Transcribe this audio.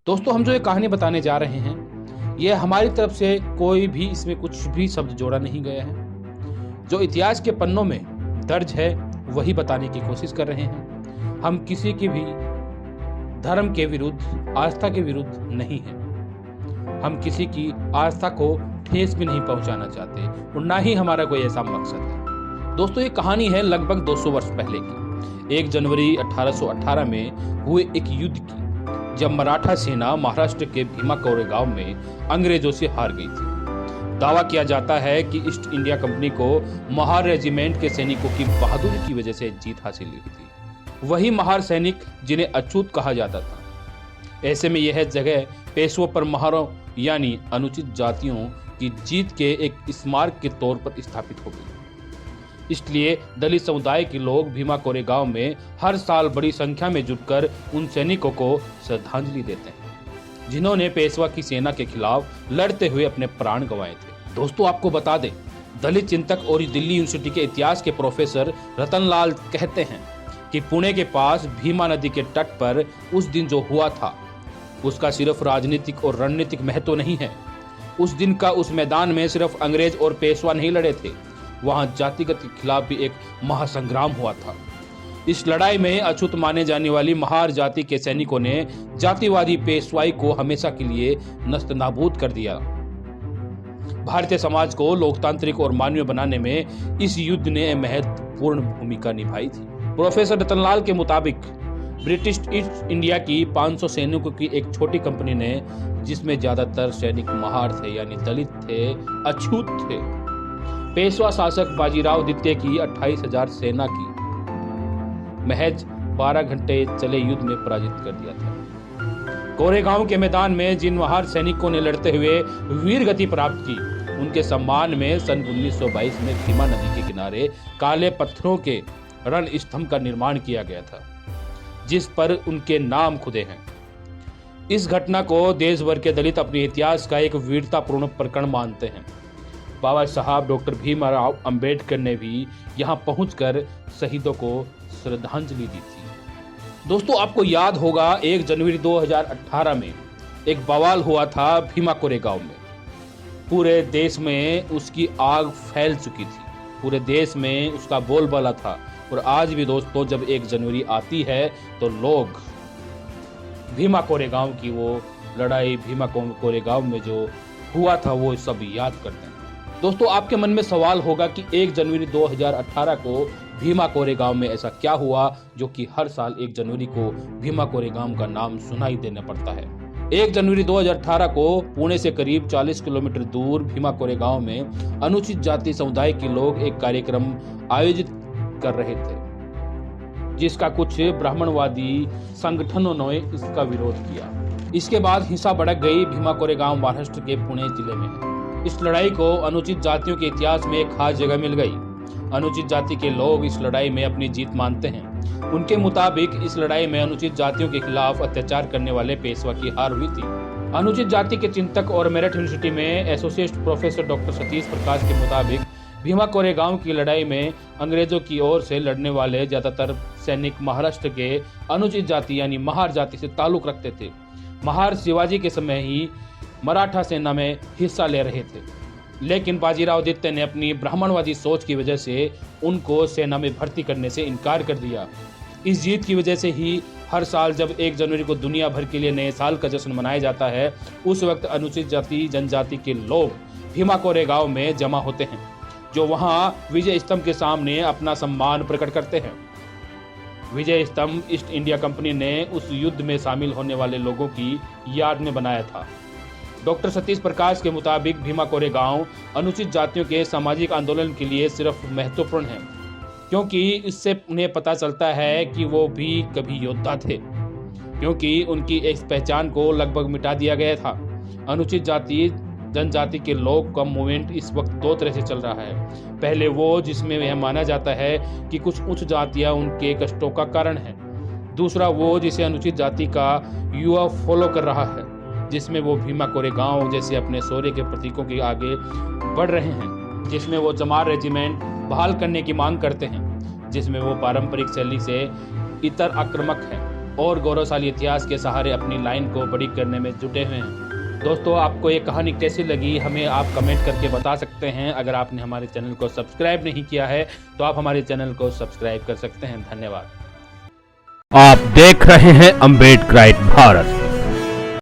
दोस्तों, हम जो ये कहानी बताने जा रहे हैं, ये हमारी तरफ से कोई भी इसमें कुछ भी शब्द जोड़ा नहीं गया है। जो इतिहास के पन्नों में दर्ज है वही बताने की कोशिश कर रहे हैं। हम किसी की भी धर्म के विरुद्ध, आस्था के विरुद्ध नहीं हैं। हम किसी की आस्था को ठेस भी नहीं पहुंचाना चाहते और ना ही हमारा कोई ऐसा मकसद है। दोस्तों, ये कहानी है लगभग 200 वर्ष पहले की। 1 जनवरी 1818 में हुए एक युद्ध की, जब मराठा सेना महाराष्ट्र के भीमा कोरेगांव में अंग्रेजों से हार गई थी। दावा किया जाता है कि ईस्ट इंडिया कंपनी को महार रेजिमेंट के सैनिकों की बहादुरी की वजह से जीत हासिल हुई थी। वही महार सैनिक जिन्हें अछूत कहा जाता था। ऐसे में यह जगह पेशवों पर महारों यानी अनुचित जातियों की जीत के एक स्मारक के तौर पर स्थापित हो गई। इसलिए दलित समुदाय के लोग भीमा कोरेगांव में हर साल बड़ी संख्या में जुटकर उन सैनिकों को श्रद्धांजलि देते हैं, जिन्होंने पेशवा की सेना के खिलाफ लड़ते हुए अपने प्राण गंवाए थे। दोस्तों, आपको बता दें, दलित चिंतक और दिल्ली यूनिवर्सिटी के इतिहास के प्रोफेसर रतनलाल कहते हैं कि पुणे के पास भीमा नदी के तट पर उस दिन जो हुआ था, उसका सिर्फ राजनीतिक और रणनीतिक महत्व नहीं है। उस दिन का उस मैदान में सिर्फ अंग्रेज और पेशवा नहीं लड़े थे, वहां जातिगत के खिलाफ भी एक महासंग्राम हुआ था। इस लड़ाई में अछूत माने जाने वाली महार जाति के सैनिकों ने जातिवादी पेशवाई को हमेशा के लिए नस्तनाबूद कर दिया। भारतीय समाज को लोकतांत्रिक और मानवीय बनाने में इस युद्ध ने महत्वपूर्ण भूमिका निभाई थी। प्रोफेसर रतनलाल के मुताबिक ब्रिटिश ईस्ट इंडिया की 500 सैनिकों की एक छोटी कंपनी ने, जिसमें ज्यादातर सैनिक महार थे यानी दलित थे, अछूत थे, पेशवा शासक बाजीराव द्वितीय की 28,000 सेना की महज 12 घंटे चले युद्ध में पराजित कर दिया था। कोरेगांव के मैदान में जिन महार सैनिकों ने लड़ते हुए वीर गति प्राप्त की, उनके सम्मान में सन 1922 में भीमा नदी के किनारे काले पत्थरों के रण स्तंभ का निर्माण किया गया था, जिस पर उनके नाम खुदे हैं। इस घटना को देश भर के दलित अपने इतिहास का एक वीरतापूर्ण प्रकरण मानते हैं। बाबा साहब डॉक्टर भीमराव अंबेडकर ने भी यहां पहुंचकर शहीदों को श्रद्धांजलि दी थी। दोस्तों, आपको याद होगा 1 जनवरी 2018 में एक बवाल हुआ था भीमा कोरेगांव में। पूरे देश में उसकी आग फैल चुकी थी, पूरे देश में उसका बोलबाला था। और आज भी दोस्तों, जब 1 जनवरी आती है तो लोग भीमा कोरेगांव की वो लड़ाई, भीमा कोरेगांव में जो हुआ था, वो सब याद करते हैं। दोस्तों, आपके मन में सवाल होगा कि 1 जनवरी 2018 को भीमा कोरेगांव में ऐसा क्या हुआ जो कि हर साल 1 जनवरी को भीमा कोरेगांव का नाम सुनाई देना पड़ता है। 1 जनवरी 2018 को पुणे से करीब 40 किलोमीटर दूर भीमा कोरेगांव में अनुचित जाति समुदाय के लोग एक कार्यक्रम आयोजित कर रहे थे, जिसका कुछ ब्राह्मणवादी संगठनों ने इसका विरोध किया। इसके बाद हिंसा भड़क गई। भीमा कोरेगांव महाराष्ट्र के पुणे जिले में है। इस लड़ाई को अनुचित जातियों के इतिहास में एक खास जगह मिल गई। अनुचित जाति के लोग इस लड़ाई में अपनी जीत मानते हैं। उनके मुताबिक इस लड़ाई में अनुचित जातियों के खिलाफ अत्याचार करने वाले पेशवा की हार हुई थी। अनुचित जाति के चिंतक और मेरठ यूनिवर्सिटी में एसोसिएट प्रोफेसर डॉक्टर सतीश प्रकाश के मुताबिक भीमा कोरेगांव की लड़ाई में अंग्रेजों की ओर से लड़ने वाले ज्यादातर सैनिक महाराष्ट्र के अनुचित जाति यानी महार जाति से ताल्लुक रखते थे। महार शिवाजी के समय ही मराठा सेना में हिस्सा ले रहे थे, लेकिन बाजीराव द्वितीय ने अपनी ब्राह्मणवादी सोच की वजह से उनको सेना में भर्ती करने से इनकार कर दिया। इस जीत की वजह से ही हर साल जब 1 जनवरी को दुनिया भर के लिए नए साल का जश्न मनाया जाता है, उस वक्त अनुचित जाति जनजाति के लोग भीमा कोरेगांव में जमा होते हैं, जो वहां विजय स्तंभ के सामने अपना सम्मान प्रकट करते हैं। विजय स्तंभ ईस्ट इंडिया कंपनी ने उस युद्ध में शामिल होने वाले लोगों की याद में बनाया था। डॉक्टर सतीश प्रकाश के मुताबिक भीमा कोरेगांव अनुचित जातियों के सामाजिक आंदोलन के लिए सिर्फ महत्वपूर्ण है, क्योंकि इससे उन्हें पता चलता है कि वो भी कभी योद्धा थे, क्योंकि उनकी एक पहचान को लगभग मिटा दिया गया था। अनुचित जाति जनजाति के लोग का मूवमेंट इस वक्त 2 तरह से चल रहा है। पहले वो जिसमें यह माना जाता है कि कुछ उच्च जातियां उनके कष्टों का कारण है। दूसरा वो जिसे अनुचित जाति का युवा फॉलो कर रहा है, जिसमें वो भीमा कोरेगांव जैसे अपने शौर्य के प्रतीकों के आगे बढ़ रहे हैं, जिसमें वो चमार रेजिमेंट बहाल करने की मांग करते हैं, जिसमें वो पारंपरिक शैली से इतर आक्रामक हैं और गौरवशाली इतिहास के सहारे अपनी लाइन को बड़ी करने में जुटे हुए हैं। दोस्तों, आपको ये कहानी कैसी लगी हमें आप कमेंट करके बता सकते हैं। अगर आपने हमारे चैनल को सब्सक्राइब नहीं किया है तो आप हमारे चैनल को सब्सक्राइब कर सकते हैं। धन्यवाद। आप देख रहे हैं अम्बेडकराइट भारत।